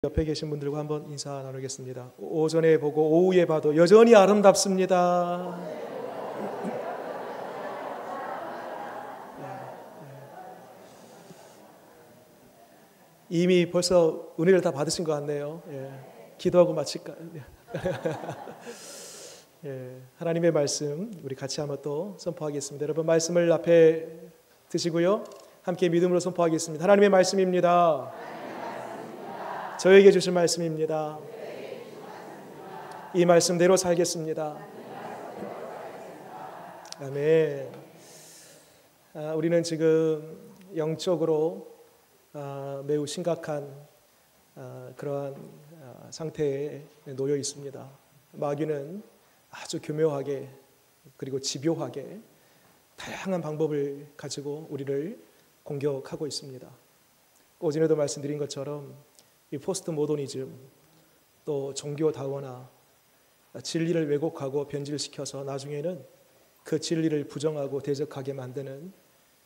옆에 계신 분들과 한번 인사 나누겠습니다. 오전에 보고 오후에 봐도 여전히 아름답습니다. 이미 벌써 은혜를 다 받으신 것 같네요. 기도하고 마칠까? 하나님의 말씀 우리 같이 한번 또 선포하겠습니다. 여러분 말씀을 앞에 드시고요. 함께 믿음으로 선포하겠습니다. 하나님의 말씀입니다. 저에게 주신 말씀입니다. 이 말씀대로 살겠습니다. 아멘. 우리는 지금 영적으로 매우 심각한 그러한 상태에 놓여 있습니다. 마귀는 아주 교묘하게 그리고 집요하게 다양한 방법을 가지고 우리를 공격하고 있습니다. 오전에도 말씀드린 것처럼 이 포스트 모더니즘, 또 종교 다원화, 진리를 왜곡하고 변질시켜서 나중에는 그 진리를 부정하고 대적하게 만드는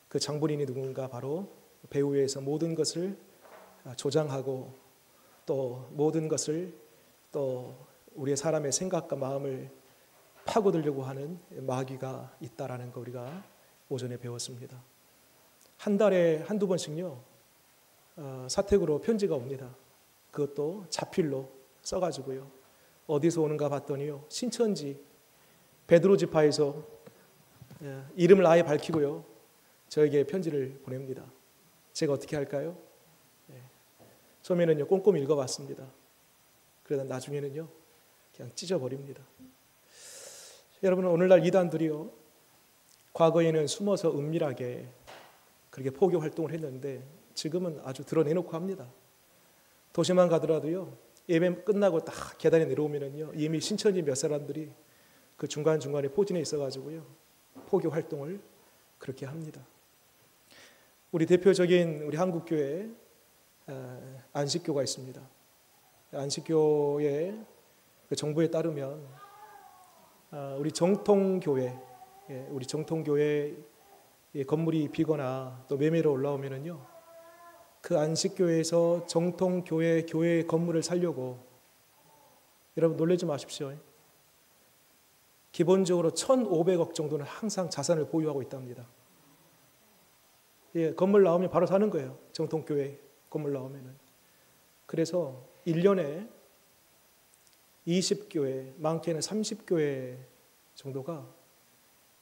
그 장본인이 누군가 바로 배후에서 모든 것을 조장하고 또 모든 것을 또 우리의 사람의 생각과 마음을 파고들려고 하는 마귀가 있다라는 거 우리가 오전에 배웠습니다. 한 달에 한두 번씩요 사택으로 편지가 옵니다. 그것도 자필로 써가지고요. 어디서 오는가 봤더니요. 신천지 베드로 지파에서 이름을 아예 밝히고요. 저에게 편지를 보냅니다. 제가 어떻게 할까요? 처음에는요. 꼼꼼히 읽어봤습니다. 그러다 나중에는요. 그냥 찢어버립니다. 여러분 오늘날 이단들이요. 과거에는 숨어서 은밀하게 그렇게 포교 활동을 했는데 지금은 아주 드러내놓고 합니다. 도시만 가더라도요. 예배 끝나고 딱 계단에 내려오면은요. 이미 신천지 몇 사람들이 그 중간중간에 포진해 있어가지고요. 포교 활동을 그렇게 합니다. 우리 대표적인 우리 한국교회 안식교가 있습니다. 안식교의 그 정보에 따르면 우리 정통교회 건물이 비거나 또 매매로 올라오면은요. 그 안식교회에서 정통교회 교회 건물을 살려고 여러분 놀라지 마십시오. 기본적으로 1,500억 정도는 항상 자산을 보유하고 있답니다. 건물 나오면 바로 사는 거예요. 정통교회 건물 나오면은. 그래서 1년에 20교회, 많게는 30교회 정도가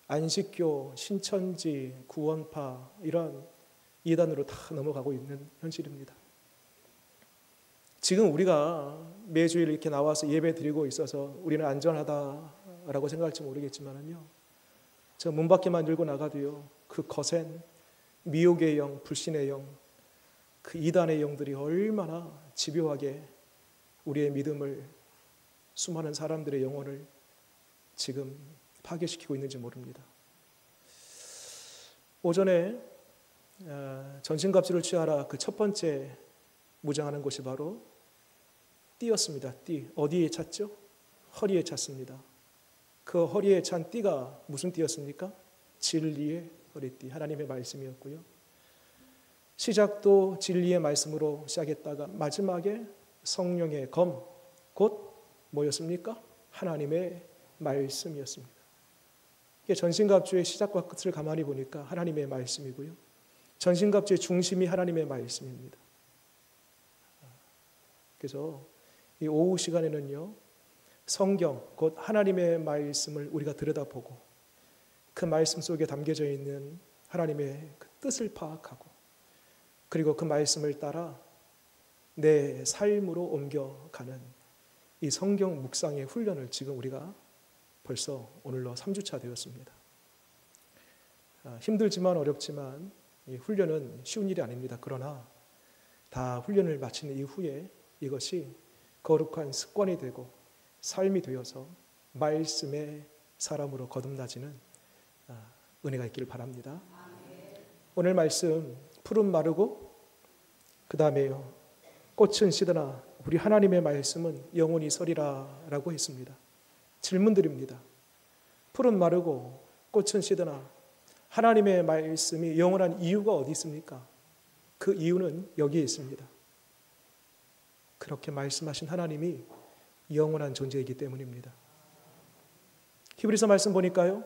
안식교, 신천지, 구원파 이런 이단으로 다 넘어가고 있는 현실입니다. 지금 우리가 매주일 이렇게 나와서 예배 드리고 있어서 우리는 안전하다라고 생각할지 모르겠지만요. 저 문 밖에만 들고 나가도요. 그 거센 미혹의 영, 불신의 영, 그 이단의 영들이 얼마나 집요하게 우리의 믿음을 수많은 사람들의 영혼을 지금 파괴시키고 있는지 모릅니다. 오전에 전신갑주를 취하라 그 첫 번째 무장하는 곳이 바로 띠였습니다. 띠. 어디에 찼죠? 허리에 찼습니다. 그 허리에 찬 띠가 무슨 띠였습니까? 진리의 허리띠, 하나님의 말씀이었고요. 시작도 진리의 말씀으로 시작했다가 마지막에 성령의 검, 곧 뭐였습니까? 하나님의 말씀이었습니다. 전신갑주의 시작과 끝을 가만히 보니까 하나님의 말씀이고요. 전신갑주의 중심이 하나님의 말씀입니다. 그래서 이 오후 시간에는요. 성경, 곧 하나님의 말씀을 우리가 들여다보고 그 말씀 속에 담겨져 있는 하나님의 그 뜻을 파악하고 그리고 그 말씀을 따라 내 삶으로 옮겨가는 이 성경 묵상의 훈련을 지금 우리가 벌써 오늘로 3주차 되었습니다. 힘들지만 어렵지만 이 훈련은 쉬운 일이 아닙니다. 그러나 다 훈련을 마친 이후에 이것이 거룩한 습관이 되고 삶이 되어서 말씀의 사람으로 거듭나지는 은혜가 있기를 바랍니다. 오늘 말씀 푸른 마르고 그 다음에요. 꽃은 시드나 우리 하나님의 말씀은 영원히 서리라 라고 했습니다. 질문드립니다. 푸른 마르고 꽃은 시드나 하나님의 말씀이 영원한 이유가 어디 있습니까? 그 이유는 여기에 있습니다. 그렇게 말씀하신 하나님이 영원한 존재이기 때문입니다. 히브리서 말씀 보니까요,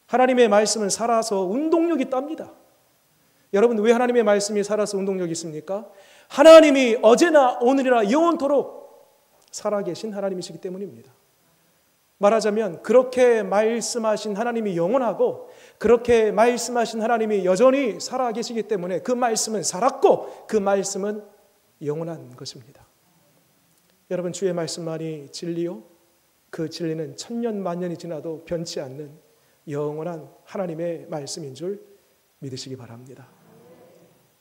하나님의 말씀은 살아서 운동력이 있답니다. 여러분, 왜 하나님의 말씀이 살아서 운동력이 있습니까? 하나님이 어제나 오늘이나 영원토록 살아계신 하나님이시기 때문입니다. 말하자면 그렇게 말씀하신 하나님이 영원하고 그렇게 말씀하신 하나님이 여전히 살아계시기 때문에 그 말씀은 살았고 그 말씀은 영원한 것입니다. 여러분, 주의 말씀만이 진리요, 그 진리는 천년 만년이 지나도 변치 않는 영원한 하나님의 말씀인 줄 믿으시기 바랍니다.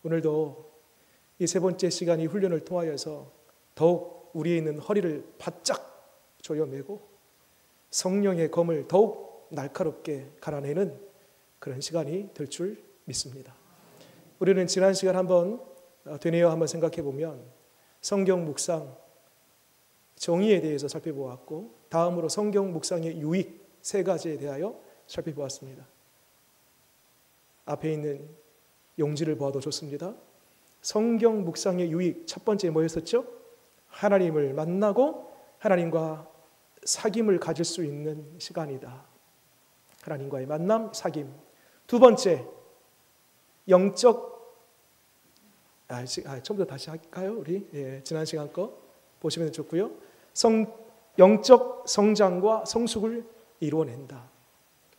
오늘도 이 세 번째 시간 이 훈련을 통하여서 더욱 우리에 있는 허리를 바짝 조여매고 성령의 검을 더욱 날카롭게 갈아내는 그런 시간이 될 줄 믿습니다. 우리는 지난 시간 한번 되뇌어 한번 생각해 보면 성경 묵상 정의에 대해서 살펴보았고, 다음으로 성경 묵상의 유익 세 가지에 대하여 살펴보았습니다. 앞에 있는 용지를 보아도 좋습니다. 성경 묵상의 유익 첫 번째 뭐였었죠? 하나님을 만나고 하나님과 사귐을 가질 수 있는 시간이다. 하나님과의 만남, 사귐. 두 번째, 영적, 처음부터 다시 할까요? 우리 지난 시간 거 보시면 좋고요. 영적 성장과 성숙을 이루어낸다.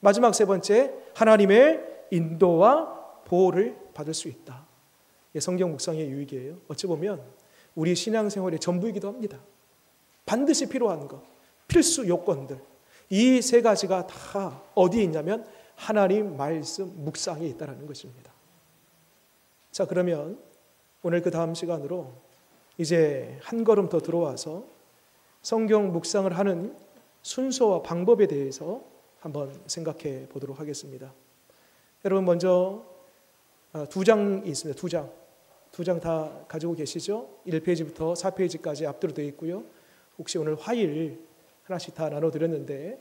마지막 세 번째, 하나님의 인도와 보호를 받을 수 있다. 성경 묵상의 유익이에요. 어찌 보면 우리 신앙생활의 전부이기도 합니다. 반드시 필요한 것, 필수 요건들, 이 세 가지가 다 어디에 있냐면 하나님 말씀 묵상에 있다는 것입니다. 자, 그러면 오늘 그 다음 시간으로 이제 한 걸음 더 들어와서 성경 묵상을 하는 순서와 방법에 대해서 한번 생각해 보도록 하겠습니다. 여러분, 먼저 두 장이 있습니다. 두 장 다 가지고 계시죠? 1페이지부터 4페이지까지 앞뒤로 되어 있고요. 혹시 오늘 화일 하나씩 다 나눠드렸는데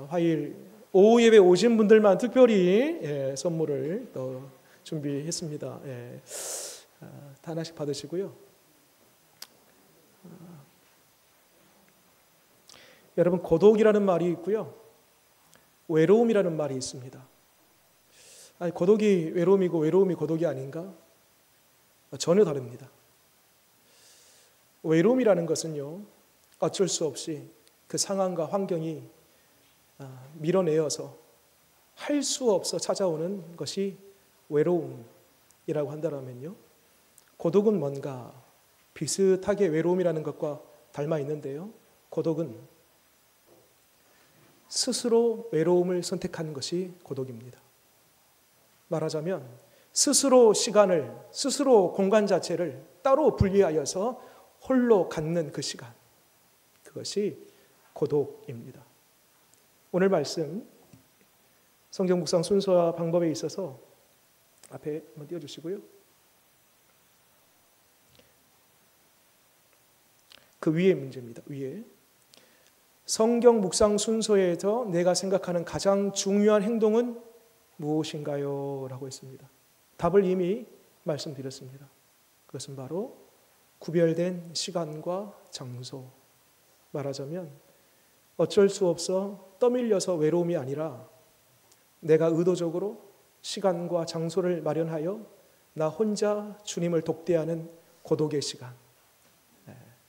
화일 오후 예배 오신 분들만 특별히 선물을 또 준비했습니다. 다 하나씩 받으시고요. 여러분, 고독이라는 말이 있고요, 외로움이라는 말이 있습니다. 아니, 고독이 외로움이고 외로움이 고독이 아닌가? 전혀 다릅니다. 외로움이라는 것은요, 어쩔 수 없이 그 상황과 환경이 밀어내어서 할 수 없어 찾아오는 것이 외로움이라고 한다면요, 고독은 뭔가 비슷하게 외로움이라는 것과 닮아 있는데요, 고독은 스스로 외로움을 선택하는 것이 고독입니다. 말하자면 스스로 시간을, 스스로 공간 자체를 따로 분리하여서 홀로 갖는 그 시간, 그것이 고독입니다. 오늘 말씀 성경 묵상 순서와 방법에 있어서 앞에 한번 띄워주시고요. 그 위에 문제입니다. 위에 성경 묵상 순서에서 내가 생각하는 가장 중요한 행동은 무엇인가요? 라고 했습니다. 답을 이미 말씀드렸습니다. 그것은 바로 구별된 시간과 장소. 말하자면 어쩔 수 없어 떠밀려서 외로움이 아니라 내가 의도적으로 시간과 장소를 마련하여 나 혼자 주님을 독대하는 고독의 시간.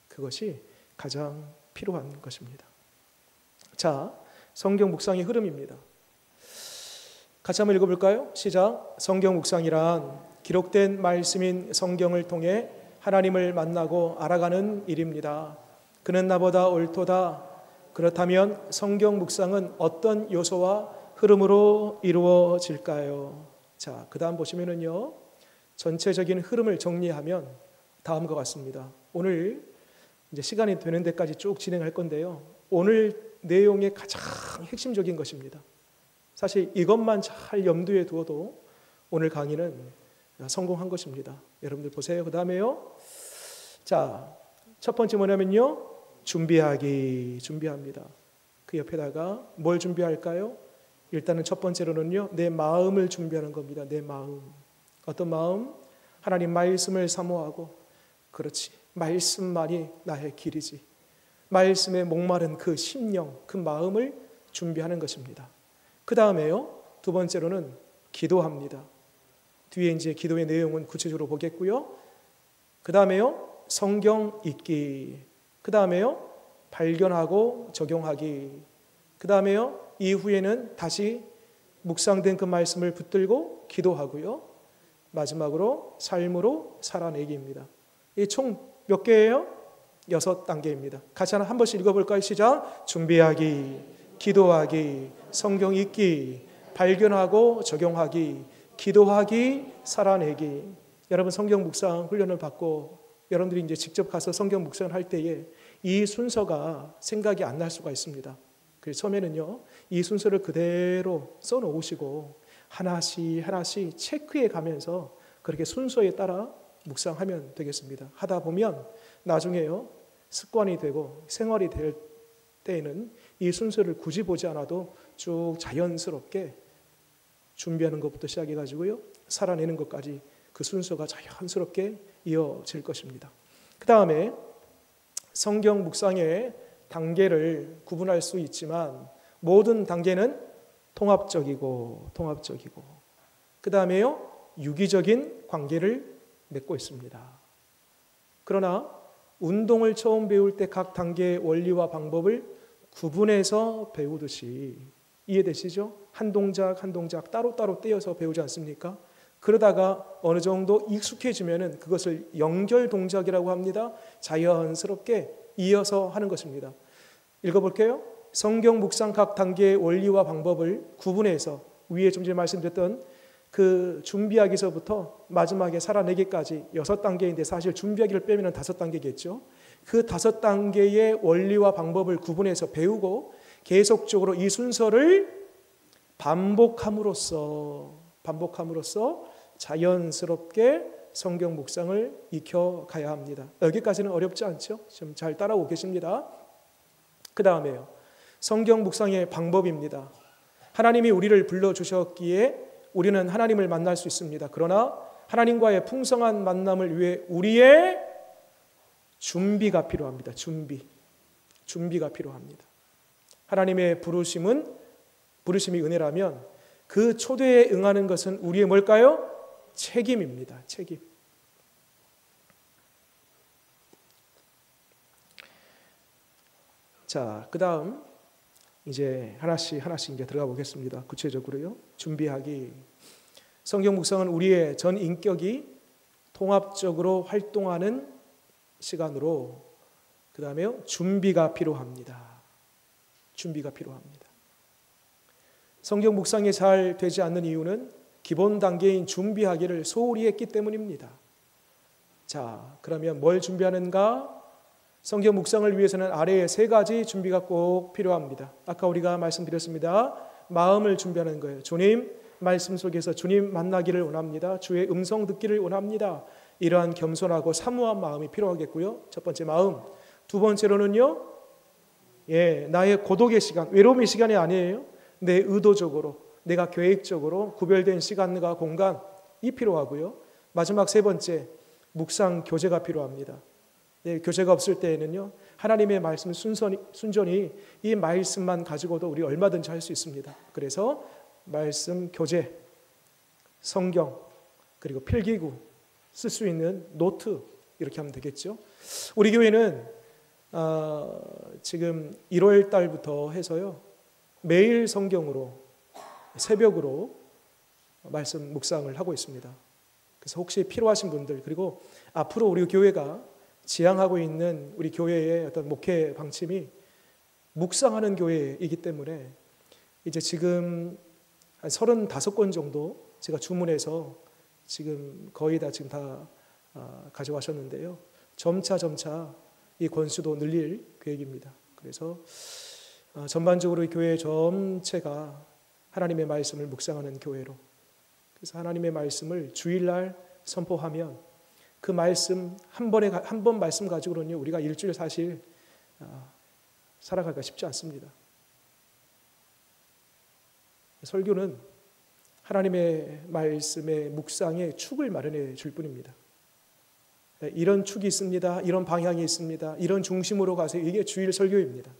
그것이 가장 필요한 것입니다. 자, 성경 묵상의 흐름입니다. 같이 한번 읽어볼까요? 시작. 성경 묵상이란 기록된 말씀인 성경을 통해 하나님을 만나고 알아가는 일입니다. 그는 나보다 옳도다. 그렇다면 성경 묵상은 어떤 요소와 흐름으로 이루어질까요? 자, 그 다음 보시면은요, 전체적인 흐름을 정리하면 다음과 같습니다. 오늘 이제 시간이 되는 데까지 쭉 진행할 건데요, 오늘 내용의 가장 핵심적인 것입니다. 사실 이것만 잘 염두에 두어도 오늘 강의는 성공한 것입니다. 여러분들 보세요. 그 다음에요, 자, 첫 번째 뭐냐면요, 준비합니다. 그 옆에다가 뭘 준비할까요? 일단은 첫 번째로는요, 내 마음을 준비하는 겁니다. 내 마음. 어떤 마음? 하나님 말씀을 사모하고, 그렇지, 말씀만이 나의 길이지. 말씀에 목마른 그 심령, 그 마음을 준비하는 것입니다. 그 다음에요, 두 번째로는 기도합니다. 뒤에 이제 기도의 내용은 구체적으로 보겠고요. 그 다음에요, 성경 읽기. 그 다음에요, 발견하고 적용하기. 그 다음에요, 이후에는 다시 묵상된 그 말씀을 붙들고 기도하고요. 마지막으로 삶으로 살아내기입니다. 이 총 몇 개예요? 6단계입니다. 같이 한 번씩 읽어볼까요? 시작. 준비하기, 기도하기, 성경 읽기, 발견하고 적용하기, 기도하기, 살아내기. 여러분 성경 묵상 훈련을 받고 여러분들이 이제 직접 가서 성경 묵상을 할 때에 이 순서가 생각이 안 날 수가 있습니다. 그래서 처음에는요, 이 순서를 그대로 써놓으시고 하나씩 체크해 가면서 그렇게 순서에 따라 묵상하면 되겠습니다. 하다 보면 나중에요, 습관이 되고 생활이 될 때에는 이 순서를 굳이 보지 않아도 쭉 자연스럽게 준비하는 것부터 시작해가지고요, 살아내는 것까지 그 순서가 자연스럽게 이어질 것입니다. 그 다음에 성경 묵상의 단계를 구분할 수 있지만 모든 단계는 통합적이고 그 다음에요, 유기적인 관계를 맺고 있습니다. 그러나 운동을 처음 배울 때 각 단계의 원리와 방법을 구분해서 배우듯이, 이해되시죠? 한 동작 한 동작 따로따로 떼어서 배우지 않습니까? 그러다가 어느 정도 익숙해지면은 그것을 연결 동작이라고 합니다. 자연스럽게 이어서 하는 것입니다. 읽어볼게요. 성경 묵상 각 단계의 원리와 방법을 구분해서, 위에 좀 전에 말씀드렸던 그 준비하기서부터 마지막에 살아내기까지 6단계인데 사실 준비하기를 빼면 5단계겠죠. 그 5단계의 원리와 방법을 구분해서 배우고 계속적으로 이 순서를 반복함으로써 자연스럽게 성경 묵상을 익혀가야 합니다. 여기까지는 어렵지 않죠? 좀 잘 따라오고 계십니다. 그 다음에요, 성경 묵상의 방법입니다. 하나님이 우리를 불러주셨기에 우리는 하나님을 만날 수 있습니다. 그러나 하나님과의 풍성한 만남을 위해 우리의 준비가 필요합니다. 준비가 필요합니다. 하나님의 부르심이 은혜라면 그 초대에 응하는 것은 우리의 뭘까요? 책임입니다. 책임. 자, 그 다음 이제 하나씩 이제 들어가 보겠습니다. 구체적으로요. 준비하기. 성경 묵상은 우리의 전 인격이 통합적으로 활동하는 시간으로, 그 다음에요, 준비가 필요합니다. 성경 묵상이 잘 되지 않는 이유는 기본 단계인 준비하기를 소홀히 했기 때문입니다. 자, 그러면 뭘 준비하는가? 성경 묵상을 위해서는 아래에 3가지 준비가 꼭 필요합니다. 아까 우리가 말씀드렸습니다. 마음을 준비하는 거예요. 주님 말씀 속에서 주님 만나기를 원합니다. 주의 음성 듣기를 원합니다. 이러한 겸손하고 사모한 마음이 필요하겠고요. 첫 번째 마음. 두 번째로는요, 나의 고독의 시간, 외로움의 시간이 아니에요. 내 의도적으로, 내가 계획적으로 구별된 시간과 공간이 필요하고요. 마지막 3번째, 묵상 교제가 필요합니다. 교제가 없을 때에는요, 하나님의 말씀 순전히 이 말씀만 가지고도 우리 얼마든지 할 수 있습니다. 그래서 말씀 교제, 성경, 그리고 필기구, 쓸 수 있는 노트, 이렇게 하면 되겠죠. 우리 교회는 지금 1월 달부터 해서요, 매일 성경으로 새벽으로 말씀 묵상을 하고 있습니다. 그래서 혹시 필요하신 분들, 그리고 앞으로 우리 교회가 지향하고 있는 우리 교회의 어떤 목회 방침이 묵상하는 교회이기 때문에 이제 지금 한 35권 정도 제가 주문해서 지금 거의 다 가져가셨는데요. 점차 이 권수도 늘릴 계획입니다. 그래서 전반적으로 이 교회 전체가 하나님의 말씀을 묵상하는 교회로, 그래서 하나님의 말씀을 주일날 선포하면 그 말씀 한 번 말씀 가지고는요, 우리가 일주일 사실 살아가기가 쉽지 않습니다. 설교는 하나님의 말씀의 묵상에 축을 마련해 줄 뿐입니다. 이런 축이 있습니다. 이런 방향이 있습니다. 이런 중심으로 가세요. 이게 주일 설교입니다.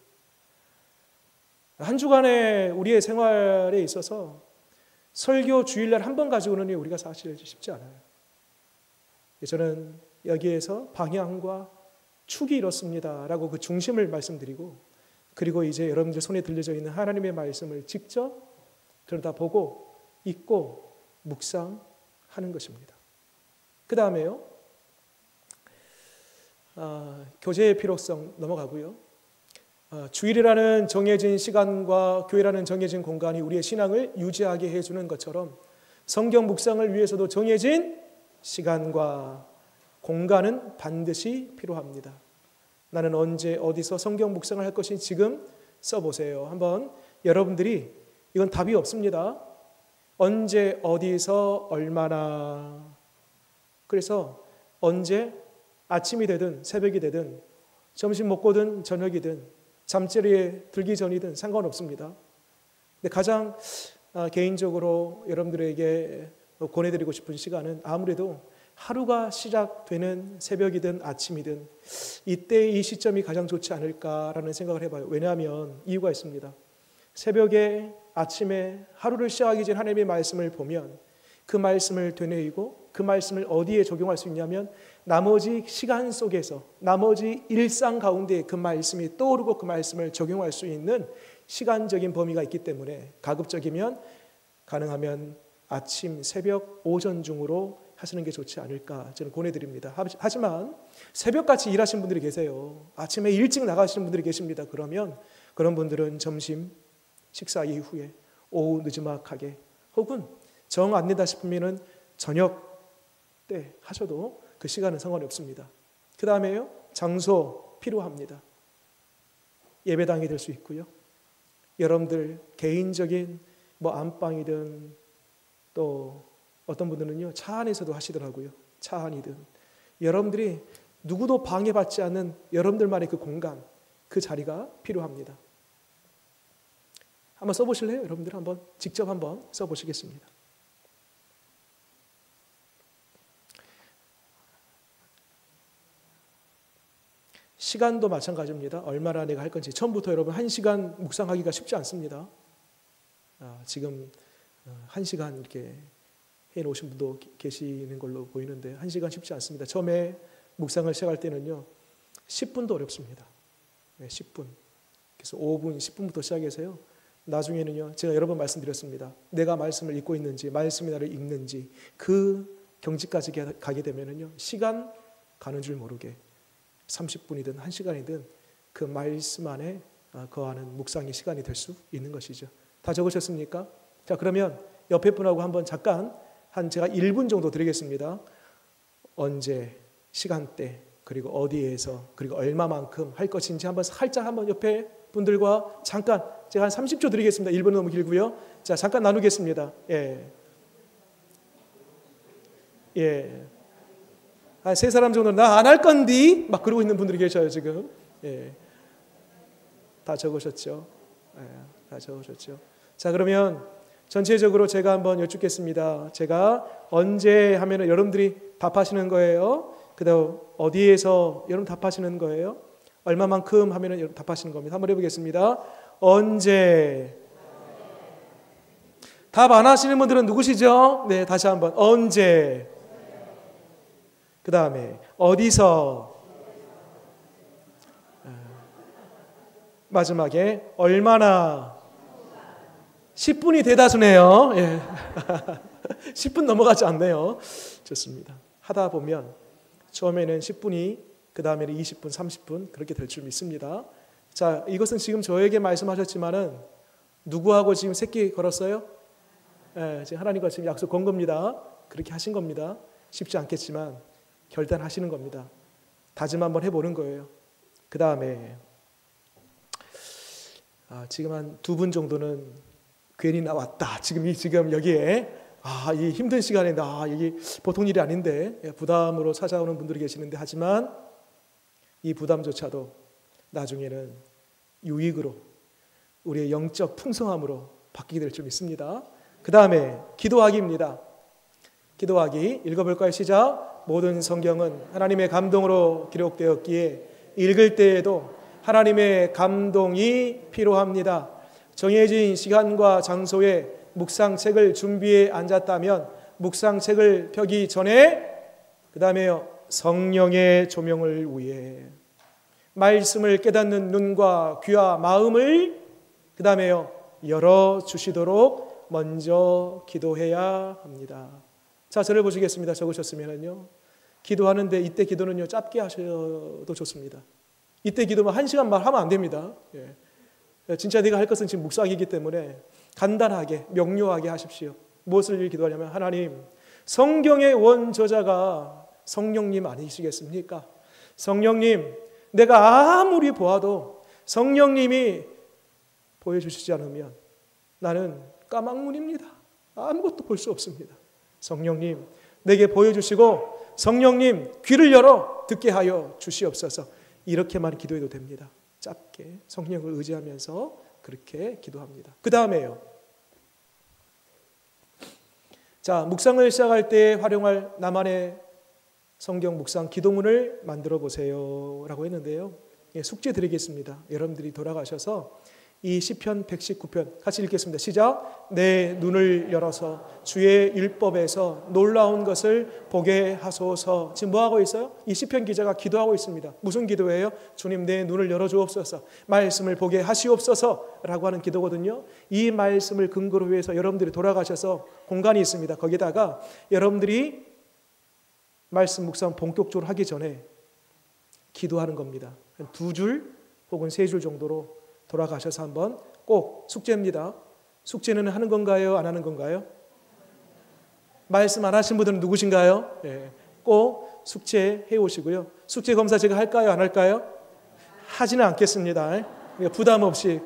한 주간의 우리의 생활에 있어서 설교 주일날 한 번 가지고는 우리가 사실 쉽지 않아요. 저는 여기에서 방향과 축이 이렇습니다라고 그 중심을 말씀드리고, 그리고 이제 여러분들 손에 들려져 있는 하나님의 말씀을 직접 들여다보고 읽고 묵상하는 것입니다. 그 다음에요, 교제의 필요성 넘어가고요. 주일이라는 정해진 시간과 교회라는 정해진 공간이 우리의 신앙을 유지하게 해주는 것처럼 성경 묵상을 위해서도 정해진 시간과 공간은 반드시 필요합니다. 나는 언제 어디서 성경 묵상을 할 것인지 지금 써보세요. 한번 여러분들이, 이건 답이 없습니다. 언제 어디서 얼마나, 그래서 언제, 아침이 되든 새벽이 되든 점심 먹고든 저녁이든 잠자리에 들기 전이든 상관없습니다. 근데 가장 개인적으로 여러분들에게 권해드리고 싶은 시간은 아무래도 하루가 시작되는 새벽이든 아침이든 이때 이 시점이 가장 좋지 않을까라는 생각을 해봐요. 왜냐하면 이유가 있습니다. 새벽에, 아침에 하루를 시작하기 전 하나님의 말씀을 보면 그 말씀을 되뇌이고 그 말씀을 어디에 적용할 수 있냐면 나머지 시간 속에서, 나머지 일상 가운데 그 말씀이 떠오르고 그 말씀을 적용할 수 있는 시간적인 범위가 있기 때문에 가급적이면 가능하면 아침, 새벽, 오전 중으로 하시는 게 좋지 않을까 저는 권해드립니다. 하지만 새벽같이 일하시는 분들이 계세요. 아침에 일찍 나가시는 분들이 계십니다. 그러면 그런 분들은 점심, 식사 이후에 오후 늦지막하게 혹은 정 안 된다 싶으면 저녁 때 하셔도 그 시간은 상관이 없습니다. 그 다음에요, 장소 필요합니다. 예배당이 될 수 있고요. 여러분들 개인적인 안방이든 또 어떤 분들은요 차 안에서도 하시더라고요. 차 안이든 여러분들이 누구도 방해받지 않는 여러분들만의 그 공간, 그 자리가 필요합니다. 한번 써보실래요? 여러분들 한번 직접 한번 써보시겠습니다. 시간도 마찬가지입니다. 얼마나 내가 할 건지. 처음부터 여러분 1시간 묵상하기가 쉽지 않습니다. 지금 1시간 이렇게 해놓으신 분도 계시는 걸로 보이는데 1시간 쉽지 않습니다. 처음에 묵상을 시작할 때는요 10분도 어렵습니다. 10분. 그래서 5분, 10분부터 시작해서요. 나중에는요 제가 여러 번 말씀드렸습니다. 내가 말씀을 읽고 있는지, 말씀이 나를 읽는지 그 경지까지 가게 되면은요 시간 가는 줄 모르게 30분이든 1시간이든 그 말씀 안에 거하는 묵상의 시간이 될 수 있는 것이죠. 다 적으셨습니까? 자, 그러면 옆에 분하고 한번 잠깐 제가 1분 정도 드리겠습니다. 언제, 시간대, 그리고 어디에서, 그리고 얼마만큼 할 것인지 한번 살짝 한번 옆에 분들과 잠깐 제가 한 30초 드리겠습니다. 1분은 너무 길고요. 자, 잠깐 나누겠습니다. 한 3사람 정도 나 안 할 건디 막 그러고 있는 분들이 계셔요 지금. 다 적으셨죠? 다 적으셨죠? 자, 그러면 전체적으로 제가 한번 여쭙겠습니다. 제가 언제 하면은 여러분들이 답하시는 거예요. 그다음 어디에서 여러분 답하시는 거예요. 얼마만큼 하면은 여러분 답하시는 겁니다. 한번 해보겠습니다. 언제. 답 안 하시는 분들은 누구시죠? 네, 다시 한번. 언제. 그 다음에 어디서. 마지막에 얼마나. 10분이 대다수네요. 10분 넘어가지 않네요. 좋습니다. 하다 보면 처음에는 10분이, 그 다음에는 20분, 30분 그렇게 될 줄 믿습니다. 자, 이것은 지금 저에게 말씀하셨지만은 누구하고 지금 새끼 걸었어요? 지금 하나님과 지금 약속 건 겁니다. 그렇게 하신 겁니다. 쉽지 않겠지만 결단하시는 겁니다. 다짐 한번 해보는 거예요. 그 다음에 지금 한 2분 정도는 괜히 나왔다. 지금 여기에 이 힘든 시간에 이게 보통 일이 아닌데 부담으로 찾아오는 분들이 계시는데, 하지만 이 부담조차도 나중에는 유익으로 우리의 영적 풍성함으로 바뀌게 될 줄 믿습니다. 그 다음에 기도하기입니다. 기도하기 읽어볼까요? 시작. 모든 성경은 하나님의 감동으로 기록되었기에 읽을 때에도 하나님의 감동이 필요합니다. 정해진 시간과 장소에 묵상책을 준비해 앉았다면 묵상책을 펴기 전에 그 다음에요, 성령의 조명을 위해 말씀을 깨닫는 눈과 귀와 마음을 그 다음에요, 열어주시도록 먼저 기도해야 합니다. 자, 저를 보시겠습니다. 적으셨으면요, 기도하는데 이때 기도는요, 짧게 하셔도 좋습니다. 이때 기도만 1시간 말 하면 안 됩니다. 진짜 내가 할 것은 지금 묵상이기 때문에 간단하게 명료하게 하십시오. 무엇을 기도하냐면, 하나님, 성경의 원저자가 성령님 아니시겠습니까? 성령님, 내가 아무리 보아도 성령님이 보여주시지 않으면 나는 까막눈입니다. 아무것도 볼 수 없습니다. 성령님, 내게 보여주시고 성령님, 귀를 열어 듣게 하여 주시옵소서. 이렇게만 기도해도 됩니다. 짧게 성령을 의지하면서 그렇게 기도합니다. 그 다음에요, 자, 묵상을 시작할 때 활용할 나만의 성경 묵상 기도문을 만들어 보세요 라고 했는데요, 숙제 드리겠습니다. 여러분들이 돌아가셔서 이 시편 119편 같이 읽겠습니다. 시작. 내 눈을 열어서 주의 율법에서 놀라운 것을 보게 하소서. 지금 뭐하고 있어요? 이 시편 기자가 기도하고 있습니다. 무슨 기도예요? 주님, 내 눈을 열어주옵소서, 말씀을 보게 하시옵소서 라고 하는 기도거든요. 이 말씀을 근거로 해서 여러분들이 돌아가셔서 공간이 있습니다. 거기다가 여러분들이 말씀 묵상 본격적으로 하기 전에 기도하는 겁니다. 2줄 혹은 3줄 정도로 돌아가셔서 한번 꼭, 숙제입니다. 숙제는 하는 건가요? 안 하는 건가요? 말씀 안 하신 분들은 누구신가요? 꼭 숙제해 오시고요. 숙제 검사 제가 할까요? 안 할까요? 하지는 않겠습니다. 부담 없이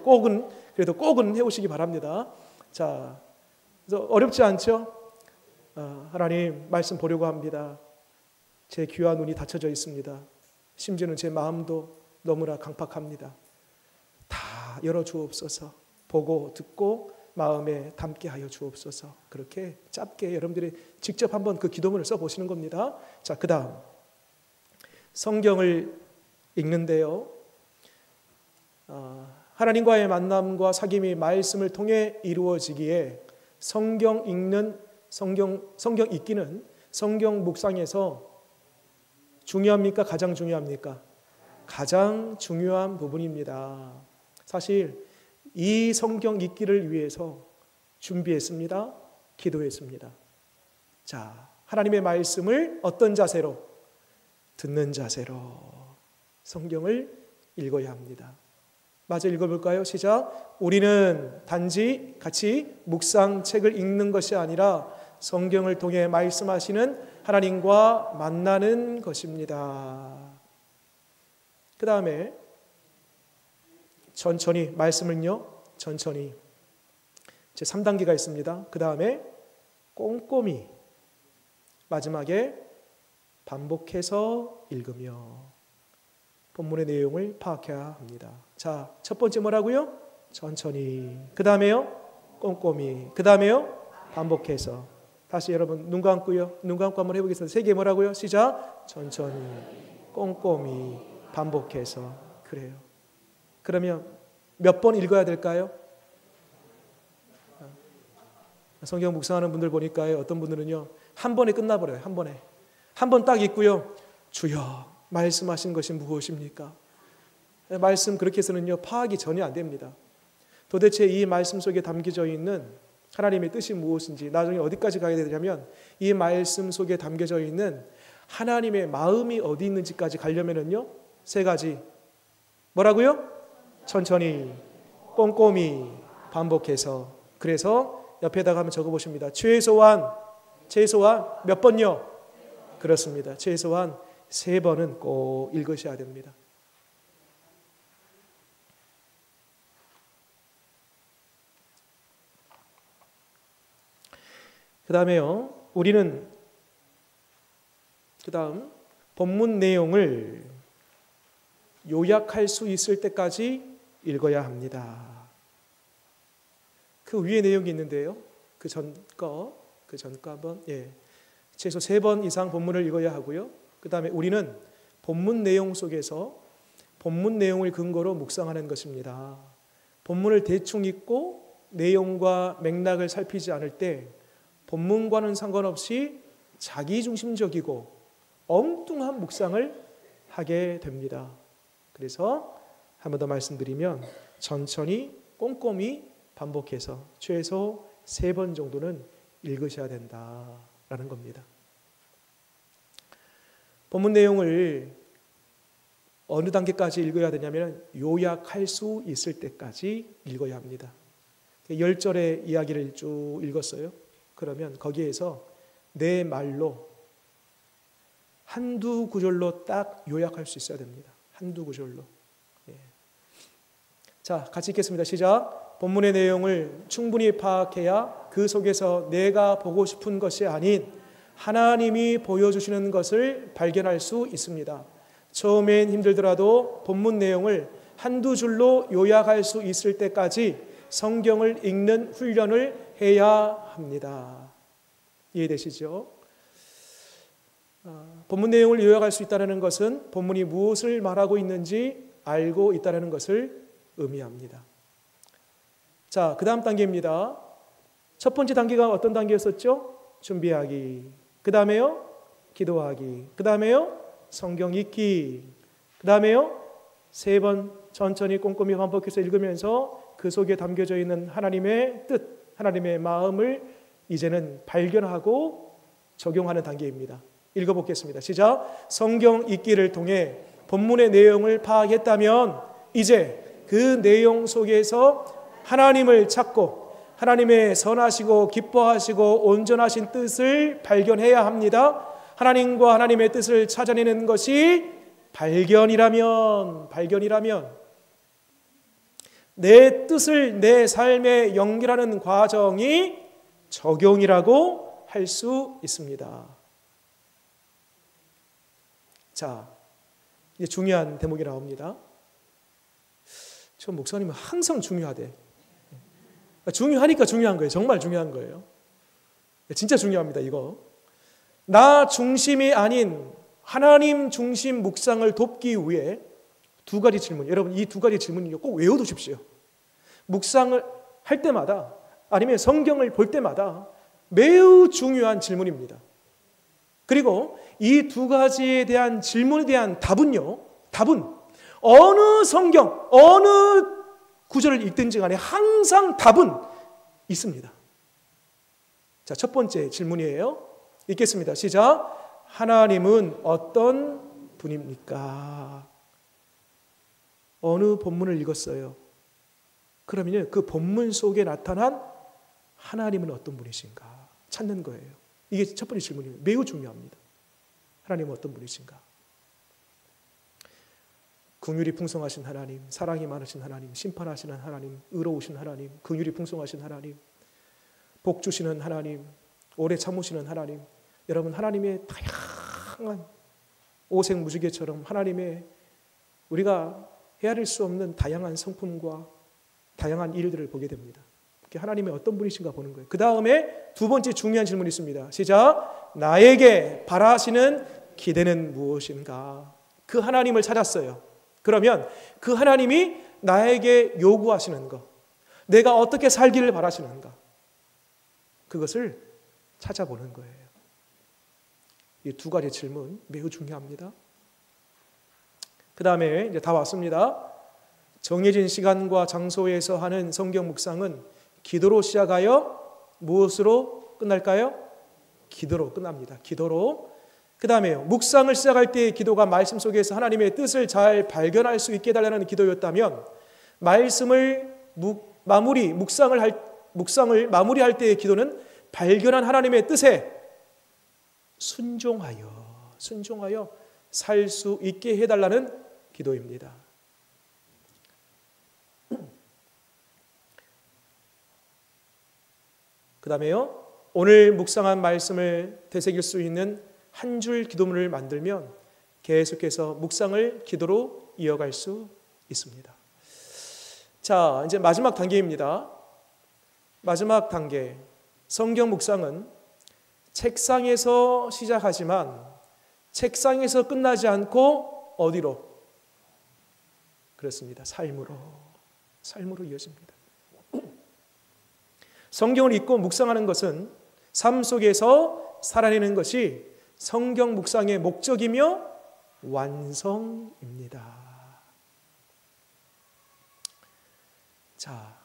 그래도 꼭은 해오시기 바랍니다. 자, 그래서 어렵지 않죠? 하나님, 말씀 보려고 합니다. 제 귀와 눈이 닫혀져 있습니다. 심지어는 제 마음도 너무나 강팍합니다. 다 열어주옵소서. 보고 듣고 마음에 담게 하여 주옵소서. 그렇게 짧게 여러분들이 직접 한번 그 기도문을 써보시는 겁니다. 자, 그 다음 성경을 읽는데요, 하나님과의 만남과 사귐이 말씀을 통해 이루어지기에 성경 읽기는 성경 묵상에서 중요합니까? 가장 중요합니까? 가장 중요한 부분입니다. 사실 이 성경 읽기를 위해서 준비했습니다. 기도했습니다. 자, 하나님의 말씀을 어떤 자세로? 듣는 자세로 성경을 읽어야 합니다. 마저 읽어볼까요? 시작. 우리는 단지 같이 묵상책을 읽는 것이 아니라 성경을 통해 말씀하시는 하나님과 만나는 것입니다. 그 다음에 천천히 말씀을요, 천천히 제 3단계가 있습니다. 그 다음에 꼼꼼히, 마지막에 반복해서 읽으며 본문의 내용을 파악해야 합니다. 자, 첫 번째 뭐라고요? 천천히. 그 다음에요, 꼼꼼히. 그 다음에요, 반복해서. 다시 여러분 눈 감고요. 눈 감고 한번 해보겠습니다. 3개 뭐라고요? 시작. 천천히, 꼼꼼히, 반복해서. 그래요. 그러면 몇 번 읽어야 될까요? 성경 묵상하는 분들 보니까요, 어떤 분들은요, 한 번에 끝나버려요. 한 번에. 한 번 딱 읽고요, 주여 말씀하신 것이 무엇입니까? 말씀 그렇게 해서는요, 파악이 전혀 안 됩니다. 도대체 이 말씀 속에 담겨져 있는 하나님의 뜻이 무엇인지, 나중에 어디까지 가야 되냐면 이 말씀 속에 담겨져 있는 하나님의 마음이 어디 있는지까지 가려면은요, 3가지. 뭐라고요? 천천히, 꼼꼼히, 반복해서. 그래서 옆에다가 한번 적어보십니다. 최소한 몇 번요? 그렇습니다. 최소한 3번은 꼭 읽으셔야 됩니다. 그 다음에요, 우리는 그 다음 본문 내용을 요약할 수 있을 때까지 읽어야 합니다. 그 위에 내용이 있는데요, 그 전 거 한번 최소 3번 이상 본문을 읽어야 하고요. 그 다음에 우리는 본문 내용 속에서 본문 내용을 근거로 묵상하는 것입니다. 본문을 대충 읽고 내용과 맥락을 살피지 않을 때 본문과는 상관없이 자기중심적이고 엉뚱한 묵상을 하게 됩니다. 그래서 한 번 더 말씀드리면 천천히 꼼꼼히 반복해서 최소 3번 정도는 읽으셔야 된다라는 겁니다. 본문 내용을 어느 단계까지 읽어야 되냐면 요약할 수 있을 때까지 읽어야 합니다. 10절의 이야기를 쭉 읽었어요. 그러면 거기에서 내 말로 한두 구절로 딱 요약할 수 있어야 됩니다. 한두 구절로. 예. 자, 같이 읽겠습니다. 시작. 본문의 내용을 충분히 파악해야 그 속에서 내가 보고 싶은 것이 아닌 하나님이 보여주시는 것을 발견할 수 있습니다. 처음엔 힘들더라도 본문 내용을 한두 줄로 요약할 수 있을 때까지 성경을 읽는 훈련을 해야 합니다. 이해되시죠? 본문 내용을 요약할 수 있다는 것은 본문이 무엇을 말하고 있는지 알고 있다는 것을 의미합니다. 자, 그 다음 단계입니다. 첫 번째 단계가 어떤 단계였었죠? 준비하기. 그 다음에요? 기도하기. 그 다음에요? 성경 읽기. 그 다음에요? 3번 천천히 꼼꼼히 반복해서 읽으면서 그 속에 담겨져 있는 하나님의 뜻, 하나님의 마음을 이제는 발견하고 적용하는 단계입니다. 읽어보겠습니다. 시작. 성경 읽기를 통해 본문의 내용을 파악했다면 이제 그 내용 속에서 하나님을 찾고 하나님의 선하시고 기뻐하시고 온전하신 뜻을 발견해야 합니다. 하나님과 하나님의 뜻을 찾아내는 것이 발견이라면 내 뜻을 내 삶에 연결하는 과정이 적용이라고 할 수 있습니다. 자, 이제 중요한 대목이 나옵니다. 저 목사님은 항상 중요하대. 중요하니까 중요한 거예요. 정말 중요한 거예요. 진짜 중요합니다. 이거. 나 중심이 아닌 하나님 중심 묵상을 돕기 위해 2가지 질문. 여러분 이 2가지 질문 꼭 외워두십시오. 묵상을 할 때마다 아니면 성경을 볼 때마다 매우 중요한 질문입니다. 그리고 이 2가지에 대한 질문에 대한 답은 어느 성경, 어느 구절을 읽든지 간에 항상 답은 있습니다. 자, 첫 번째 질문이에요. 읽겠습니다. 시작. 하나님은 어떤 분입니까? 어느 본문을 읽었어요? 그러면 그 본문 속에 나타난 하나님은 어떤 분이신가 찾는 거예요. 이게 첫 번째 질문이에요. 매우 중요합니다. 하나님은 어떤 분이신가? 긍휼이 풍성하신 하나님, 사랑이 많으신 하나님, 심판하시는 하나님, 의로우신 하나님, 긍휼이 풍성하신 하나님, 복 주시는 하나님, 오래 참으시는 하나님. 여러분 하나님의 다양한 오색무지개처럼 하나님의 우리가 헤아릴 수 없는 다양한 성품과 다양한 일들을 보게 됩니다. 하나님의 어떤 분이신가 보는 거예요. 그 다음에 2번째 중요한 질문이 있습니다. 시작. 나에게 바라시는 기대는 무엇인가? 그 하나님을 찾았어요. 그러면 그 하나님이 나에게 요구하시는 것, 내가 어떻게 살기를 바라시는가? 그것을 찾아보는 거예요. 이 2가지 질문 매우 중요합니다. 그 다음에 이제 다 왔습니다. 정해진 시간과 장소에서 하는 성경 묵상은 기도로 시작하여 무엇으로 끝날까요? 기도로 끝납니다. 기도로. 그 다음에요. 묵상을 시작할 때의 기도가 말씀 속에서 하나님의 뜻을 잘 발견할 수 있게 해달라는 기도였다면 말씀을 묵상을 마무리할 때의 기도는 발견한 하나님의 뜻에 순종하여 살 수 있게 해달라는 기도입니다. 그 다음에요. 오늘 묵상한 말씀을 되새길 수 있는 한 줄 기도문을 만들면 계속해서 묵상을 기도로 이어갈 수 있습니다. 자, 이제 마지막 단계입니다. 마지막 단계. 성경 묵상은 책상에서 시작하지만 책상에서 끝나지 않고 어디로? 그렇습니다. 삶으로 이어집니다. 성경을 읽고 묵상하는 것은 삶 속에서 살아내는 것이 성경 묵상의 목적이며 완성입니다. 자,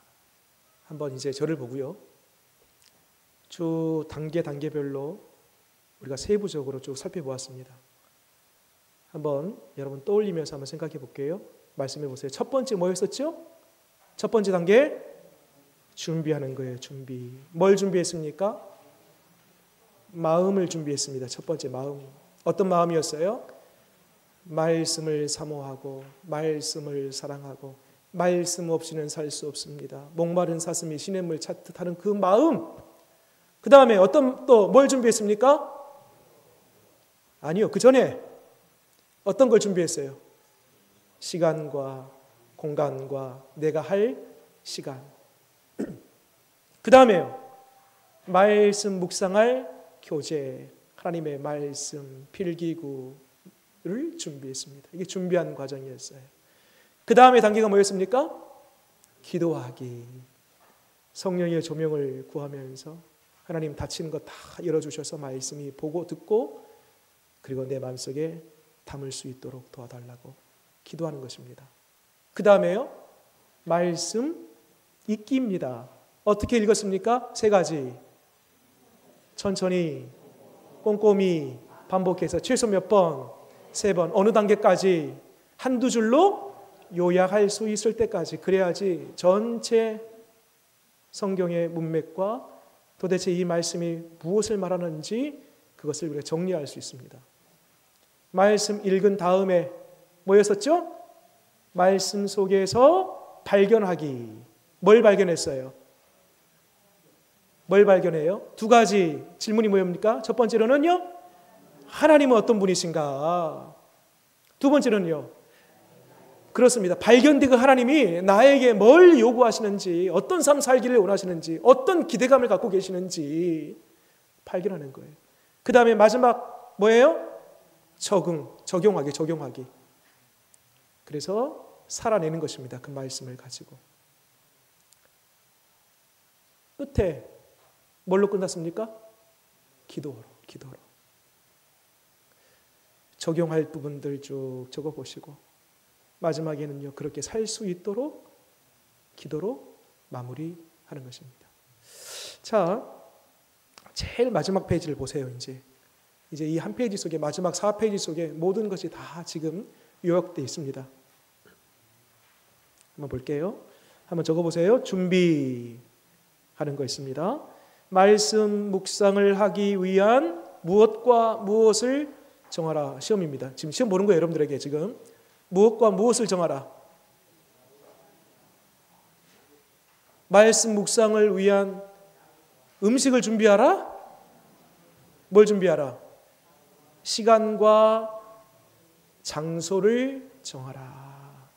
한번 이제 저를 보고요. 쭉 단계별로 우리가 세부적으로 쭉 살펴보았습니다. 한번 여러분 떠올리면서 한번 생각해 볼게요. 말씀해 보세요. 첫 번째 뭐였었죠? 첫 번째 단계 준비하는 거예요. 준비. 뭘 준비했습니까? 마음을 준비했습니다. 첫 번째 마음. 어떤 마음이었어요? 말씀을 사모하고 말씀을 사랑하고 말씀 없이는 살 수 없습니다. 목마른 사슴이 시냇물 찾듯 하는 그 마음. 그 다음에 또 뭘 준비했습니까? 아니요. 그 전에 어떤 걸 준비했어요? 시간과 공간과 내가 할 시간. 그 다음에요. 말씀 묵상할 교재, 하나님의 말씀, 필기구를 준비했습니다. 이게 준비한 과정이었어요. 그 다음에 단계가 뭐였습니까? 기도하기. 성령의 조명을 구하면서 하나님 닫히는 거 다 열어주셔서 말씀이 보고 듣고 그리고 내 마음속에 담을 수 있도록 도와달라고 기도하는 것입니다. 그 다음에요. 말씀 읽기입니다. 어떻게 읽었습니까? 3가지. 천천히, 꼼꼼히 반복해서 최소 몇 번? 3번. 어느 단계까지? 한두 줄로 요약할 수 있을 때까지. 그래야지 전체 성경의 문맥과 도대체 이 말씀이 무엇을 말하는지 그것을 우리가 정리할 수 있습니다. 말씀 읽은 다음에 뭐였었죠? 말씀 속에서 발견하기. 뭘 발견했어요? 뭘 발견해요? 2가지 질문이 뭐입니까? 첫 번째로는요, 하나님은 어떤 분이신가? 두 번째로는요, 그렇습니다. 발견된 그 하나님이 나에게 뭘 요구하시는지, 어떤 삶 살기를 원하시는지, 어떤 기대감을 갖고 계시는지 발견하는 거예요. 그 다음에 마지막 뭐예요? 적용하기. 그래서 살아내는 것입니다. 그 말씀을 가지고. 끝에 뭘로 끝났습니까? 기도로. 적용할 부분들 쭉 적어보시고 마지막에는요, 그렇게 살 수 있도록 기도로 마무리하는 것입니다. 자, 제일 마지막 페이지를 보세요. 이제 이 한 페이지 속에 마지막 4페이지 속에 모든 것이 다 지금 요약되어 있습니다. 한번 볼게요. 한번 적어보세요. 준비하는 거 있습니다. 말씀 묵상을 하기 위한 무엇과 무엇을 정하라. 시험입니다. 지금 시험 보는 거예요. 여러분들에게 지금. 무엇과 무엇을 정하라. 말씀 묵상을 위한 음식을 준비하라. 뭘 준비하라? 시간과 장소를 정하라.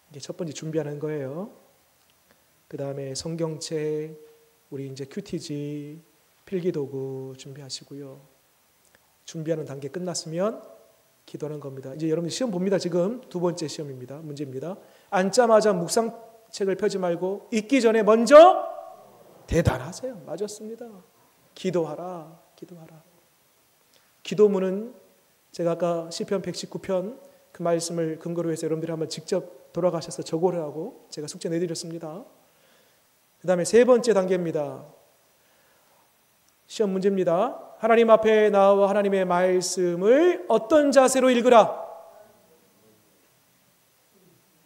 이게 첫 번째 준비하는 거예요. 그 다음에 성경책, 우리 이제 큐티지, 필기도구 준비하시고요. 준비하는 단계 끝났으면 기도하는 겁니다. 이제 여러분 시험 봅니다. 지금 2번째 시험입니다. 문제입니다. 앉자마자 묵상책을 펴지 말고 읽기 전에 먼저 대단하세요. 맞았습니다. 기도하라. 기도문은 제가 아까 시편 119편 그 말씀을 근거로 해서 여러분들이 한번 직접 돌아가셔서 적으라고 제가 숙제 내드렸습니다. 그 다음에 3번째 단계입니다. 시험 문제입니다. 하나님 앞에 나와 하나님의 말씀을 어떤 자세로 읽으라?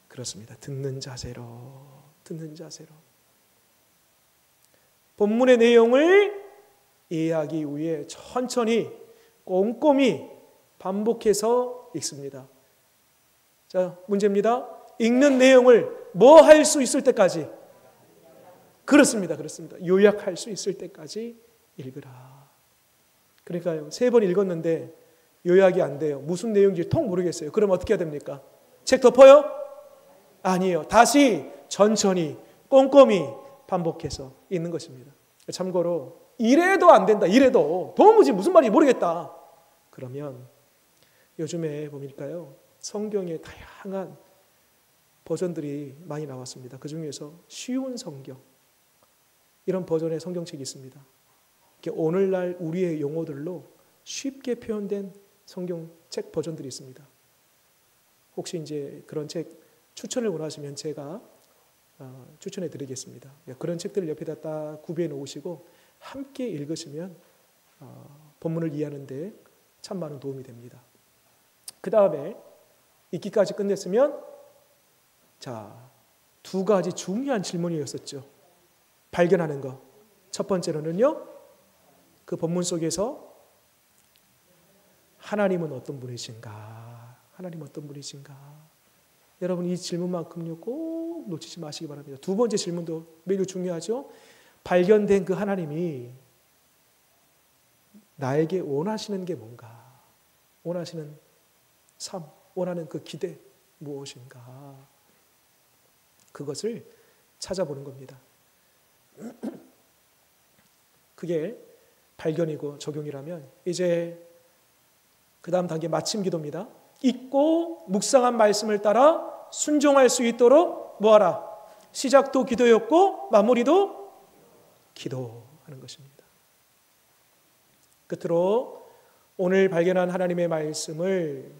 그렇습니다. 듣는 자세로. 본문의 내용을 이해하기 위해 천천히 꼼꼼히 반복해서 읽습니다. 자, 문제입니다. 읽는 내용을 뭐 할 수 있을 때까지? 그렇습니다. 요약할 수 있을 때까지 읽으라. 그러니까요, 3번 읽었는데 요약이 안 돼요. 무슨 내용인지 통 모르겠어요. 그럼 어떻게 해야 됩니까? 책 덮어요? 아니에요. 다시 천천히 꼼꼼히 반복해서 읽는 것입니다. 참고로 이래도 안 된다. 이래도 도무지 무슨 말인지 모르겠다. 그러면 요즘에 보니까요, 성경에 다양한 버전들이 많이 나왔습니다. 그 중에서 쉬운 성경, 이런 버전의 성경책이 있습니다. 오늘날 우리의 용어들로 쉽게 표현된 성경책 버전들이 있습니다. 혹시 이제 그런 책 추천을 원하시면 제가 추천해 드리겠습니다. 그런 책들을 옆에다 딱 구비해 놓으시고 함께 읽으시면 본문을 이해하는 데 참 많은 도움이 됩니다. 그 다음에 읽기까지 끝냈으면 자, 두 가지 중요한 질문이었었죠. 발견하는 것. 첫 번째로는요, 그 본문 속에서 하나님은 어떤 분이신가? 하나님은 어떤 분이신가? 여러분, 이 질문만큼요 꼭 놓치지 마시기 바랍니다. 두 번째 질문도 매우 중요하죠. 발견된 그 하나님이 나에게 원하시는 게 뭔가? 원하시는 삶, 원하는 그 기대 무엇인가? 그것을 찾아보는 겁니다. 그게 발견이고 적용이라면 이제 그 다음 단계 마침 기도입니다. 읽고 묵상한 말씀을 따라 순종할 수 있도록 뭐하라? 시작도 기도였고 마무리도 기도하는 것입니다. 끝으로 오늘 발견한 하나님의 말씀을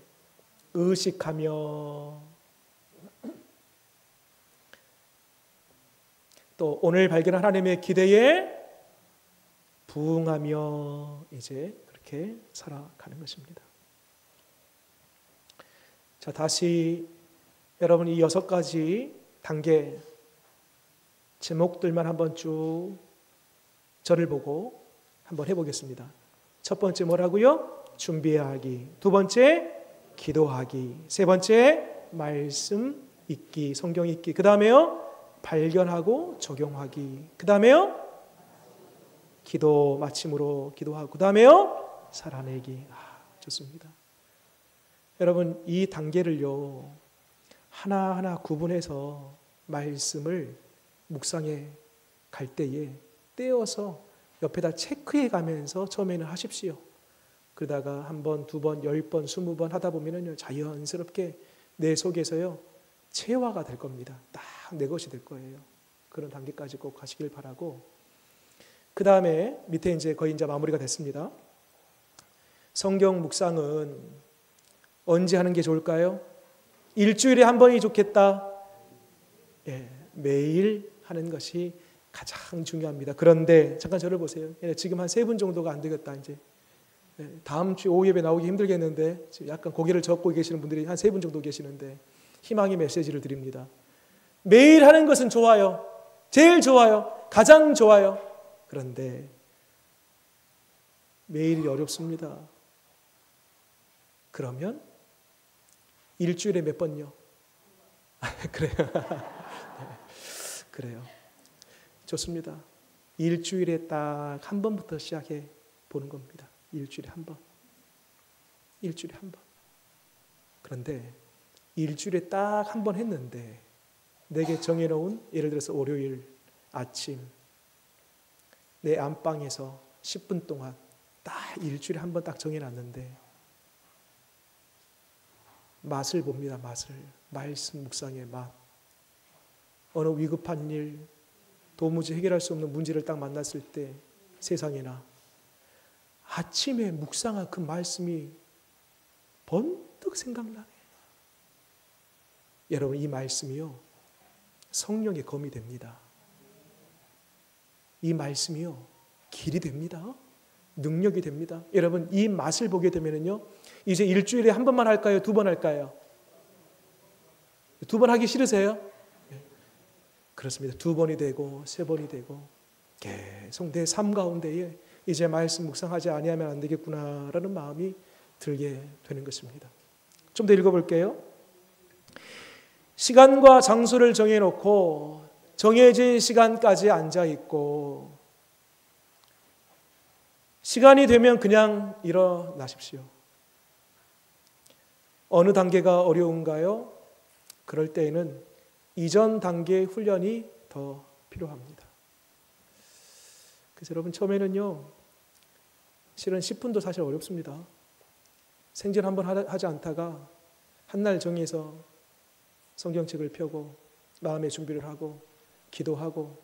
의식하며 또 오늘 발견한 하나님의 기대에 부응하며 이제 그렇게 살아가는 것입니다. 자, 다시 여러분 이 6가지 단계 제목들만 한번 쭉 저를 보고 한번 해보겠습니다. 첫 번째 뭐라고요? 준비하기. 두 번째 기도하기. 세 번째 말씀 읽기, 성경 읽기. 그 다음에요 발견하고 적용하기. 그 다음에요 기도, 마침으로 기도하고. 그 다음에요 살아내기. 좋습니다. 여러분 이 단계를요 하나하나 구분해서 말씀을 묵상해 갈 때에 떼어서 옆에다 체크해 가면서 처음에는 하십시오. 그러다가 한 번, 두 번, 10번, 20번 하다 보면은요 자연스럽게 내 속에서요 체화가 될 겁니다. 딱 내 것이 될 거예요. 그런 단계까지 꼭 가시길 바라고, 그 다음에 밑에 이제 거의 이제 마무리가 됐습니다. 성경 묵상은 언제 하는 게 좋을까요? 일주일에 한 번이 좋겠다. 매일 하는 것이 가장 중요합니다. 그런데 잠깐 저를 보세요. 지금 한 3분 정도가 안 되겠다. 이제 다음 주 오후 예배 나오기 힘들겠는데 지금 약간 고개를 젓고 계시는 분들이 한 3분 정도 계시는데 희망의 메시지를 드립니다. 매일 하는 것은 좋아요. 제일 좋아요. 가장 좋아요. 그런데 매일이 어렵습니다. 그러면 일주일에 몇 번요? 그래요. 그래요. 좋습니다. 일주일에 딱 한 번부터 시작해 보는 겁니다. 일주일에 한 번. 일주일에 한 번. 그런데 일주일에 딱 한 번 했는데 내게 정해놓은, 예를 들어서 월요일 아침 내 안방에서 10분 동안 딱 일주일에 한 번 딱 정해놨는데 맛을 봅니다. 맛을. 말씀 묵상의 맛. 어느 위급한 일, 도무지 해결할 수 없는 문제를 딱 만났을 때 세상에나 아침에 묵상한 그 말씀이 번뜩 생각나네. 여러분 이 말씀이요 성령의 검이 됩니다. 이 말씀이요 길이 됩니다. 능력이 됩니다. 여러분 이 맛을 보게 되면요 이제 일주일에 한 번만 할까요? 2번 할까요? 2번 하기 싫으세요? 그렇습니다. 2번이 되고 3번이 되고 계속 내 삶 가운데에 이제 말씀 묵상하지 아니하면 안 되겠구나라는 마음이 들게 되는 것입니다. 좀 더 읽어볼게요. 시간과 장소를 정해놓고 정해진 시간까지 앉아있고 시간이 되면 그냥 일어나십시오. 어느 단계가 어려운가요? 그럴 때에는 이전 단계의 훈련이 더 필요합니다. 그래서 여러분 처음에는요, 실은 10분도 사실 어렵습니다. 생전 한번 하지 않다가 한 날 정해서 성경책을 펴고 마음의 준비를 하고 기도하고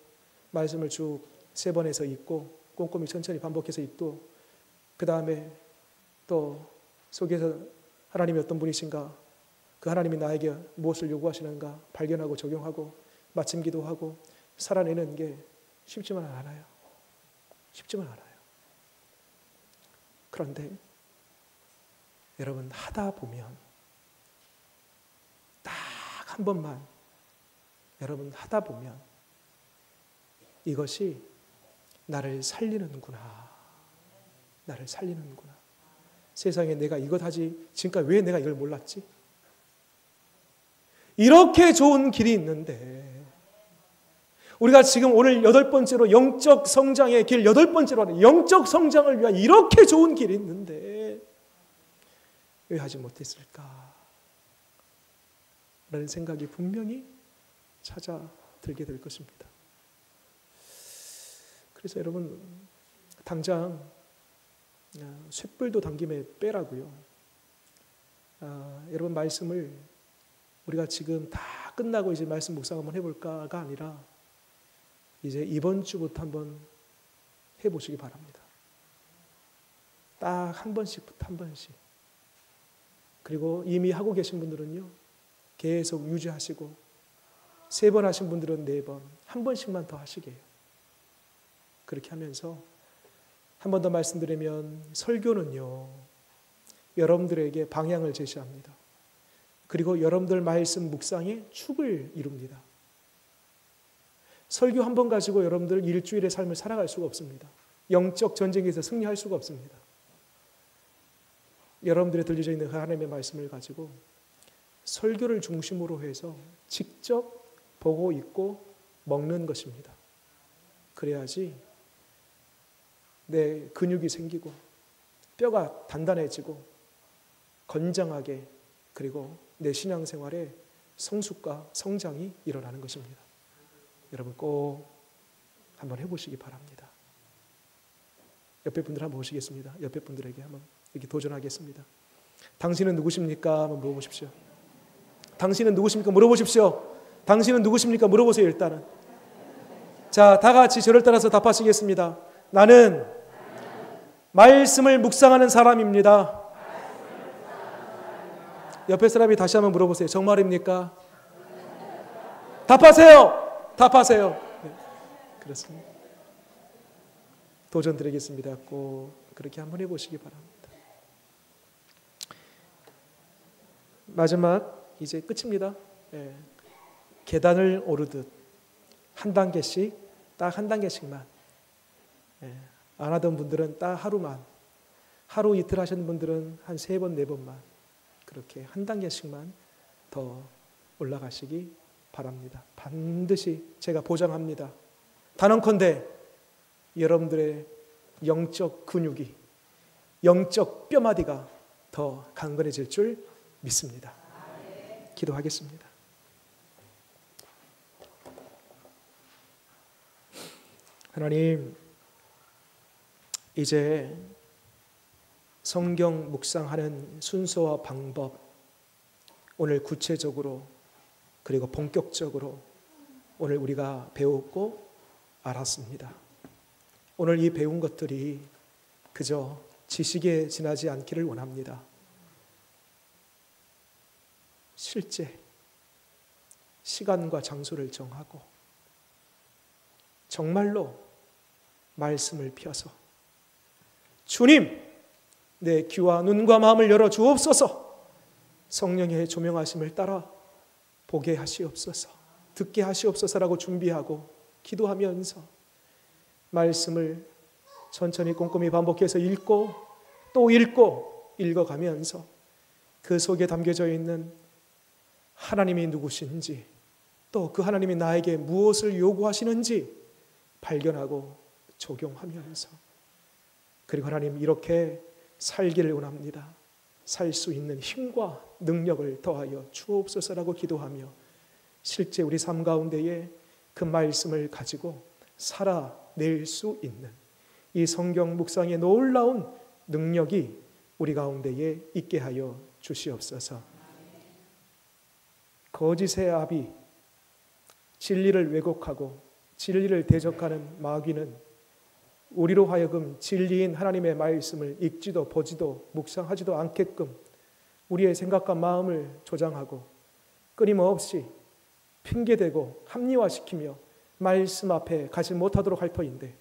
말씀을 쭉 3번에서 읽고 꼼꼼히 천천히 반복해서 읽고 그 다음에 또 속에서 하나님이 어떤 분이신가, 그 하나님이 나에게 무엇을 요구하시는가 발견하고 적용하고 마침 기도하고 살아내는 게 쉽지만 않아요. 쉽지만 않아요. 그런데 여러분 하다 보면 딱 한 번만 여러분 하다 보면 이것이 나를 살리는구나. 나를 살리는구나. 세상에 내가 이것 하지 지금까지 왜 내가 이걸 몰랐지? 이렇게 좋은 길이 있는데 우리가 지금 오늘 8번째로 영적 성장의 길 8번째로 하는 영적 성장을 위한 이렇게 좋은 길이 있는데 왜 하지 못했을까? 라는 생각이 분명히 찾아들게 될 것입니다. 그래서 여러분 당장 쇳불도 당김에 빼라고요. 여러분 말씀을 우리가 지금 다 끝나고 이제 말씀 묵상 한번 해볼까가 아니라 이제 이번 주부터 한번 해보시기 바랍니다. 딱 한 번씩부터 한 번씩. 그리고 이미 하고 계신 분들은요, 계속 유지하시고 3번 하신 분들은 4번, 한 번씩만 더 하시게요. 그렇게 하면서 한 번 더 말씀드리면 설교는요, 여러분들에게 방향을 제시합니다. 그리고 여러분들 말씀 묵상에 축을 이룹니다. 설교 한 번 가지고 여러분들 일주일의 삶을 살아갈 수가 없습니다. 영적 전쟁에서 승리할 수가 없습니다. 여러분들에 들려져 있는 하나님의 말씀을 가지고 설교를 중심으로 해서 직접 보고 읽고 먹는 것입니다. 그래야지 내 근육이 생기고 뼈가 단단해지고 건장하게 그리고 내 신앙생활에 성숙과 성장이 일어나는 것입니다. 여러분 꼭 한번 해보시기 바랍니다. 옆에 분들 한번 보시겠습니다. 옆에 분들에게 한번 이렇게 도전하겠습니다. 당신은 누구십니까? 한번 물어보십시오. 당신은 누구십니까? 물어보십시오. 당신은 누구십니까? 물어보세요. 일단은. 자, 다 같이 저를 따라서 답하시겠습니다. 나는 말씀을 묵상하는 사람입니다. 옆에 사람이 다시 한번 물어보세요. 정말입니까? 답하세요. 답하세요. 네, 그렇습니다. 도전 드리겠습니다. 꼭 그렇게 한번 해보시기 바랍니다. 마지막 이제 끝입니다. 예. 계단을 오르듯 한 단계씩 딱 한 단계씩만 안 하던 분들은 딱 하루만 하루 이틀 하시는 분들은 한 3번 4번만 그렇게 한 단계씩만 더 올라가시기 바랍니다. 반드시 제가 보장합니다. 단언컨대 여러분들의 영적 근육이 영적 뼈마디가 더 강건해질 줄 믿습니다. 기도하겠습니다. 하나님, 이제 성경 묵상하는 순서와 방법, 오늘 구체적으로 그리고 본격적으로 오늘 우리가 배웠고 알았습니다. 오늘 이 배운 것들이 그저 지식에 지나지 않기를 원합니다. 실제 시간과 장소를 정하고 정말로 말씀을 펴서 주님, 내 귀와 눈과 마음을 열어 주옵소서. 성령의 조명하심을 따라 보게 하시옵소서, 듣게 하시옵소서라고 준비하고 기도하면서 말씀을 천천히 꼼꼼히 반복해서 읽고 또 읽고 읽어가면서 그 속에 담겨져 있는 하나님이 누구신지 또 그 하나님이 나에게 무엇을 요구하시는지 발견하고 적용하면서 그리고 하나님 이렇게 살기를 원합니다. 살 수 있는 힘과 능력을 더하여 주옵소서라고 기도하며 실제 우리 삶 가운데에 그 말씀을 가지고 살아낼 수 있는 이 성경 묵상의 놀라운 능력이 우리 가운데에 있게 하여 주시옵소서. 거짓의 아비, 진리를 왜곡하고 진리를 대적하는 마귀는 우리로 하여금 진리인 하나님의 말씀을 읽지도 보지도 묵상하지도 않게끔 우리의 생각과 마음을 조장하고 끊임없이 핑계대고 합리화시키며 말씀 앞에 가지 못하도록 할 터인데,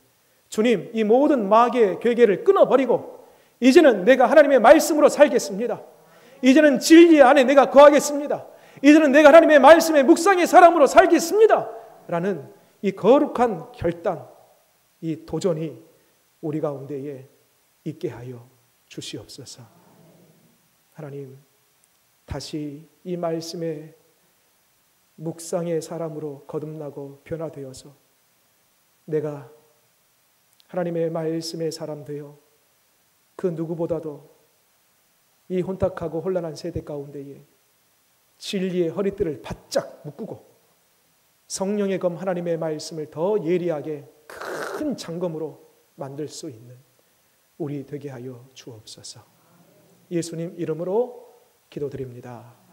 주님, 이 모든 마귀의 괴계를 끊어버리고 이제는 내가 하나님의 말씀으로 살겠습니다. 이제는 진리 안에 내가 거하겠습니다. 이제는 내가 하나님의 말씀의 묵상의 사람으로 살겠습니다 라는 이 거룩한 결단, 이 도전이 우리 가운데에 있게 하여 주시옵소서. 하나님, 다시 이 말씀의 묵상의 사람으로 거듭나고 변화되어서 내가 하나님의 말씀의 사람 되어 그 누구보다도 이 혼탁하고 혼란한 세대 가운데에 진리의 허리띠를 바짝 묶고 성령의 검 하나님의 말씀을 더 예리하게 큰 장검으로 만들 수 있는 우리 되게 하여 주옵소서. 예수님 이름으로 기도드립니다.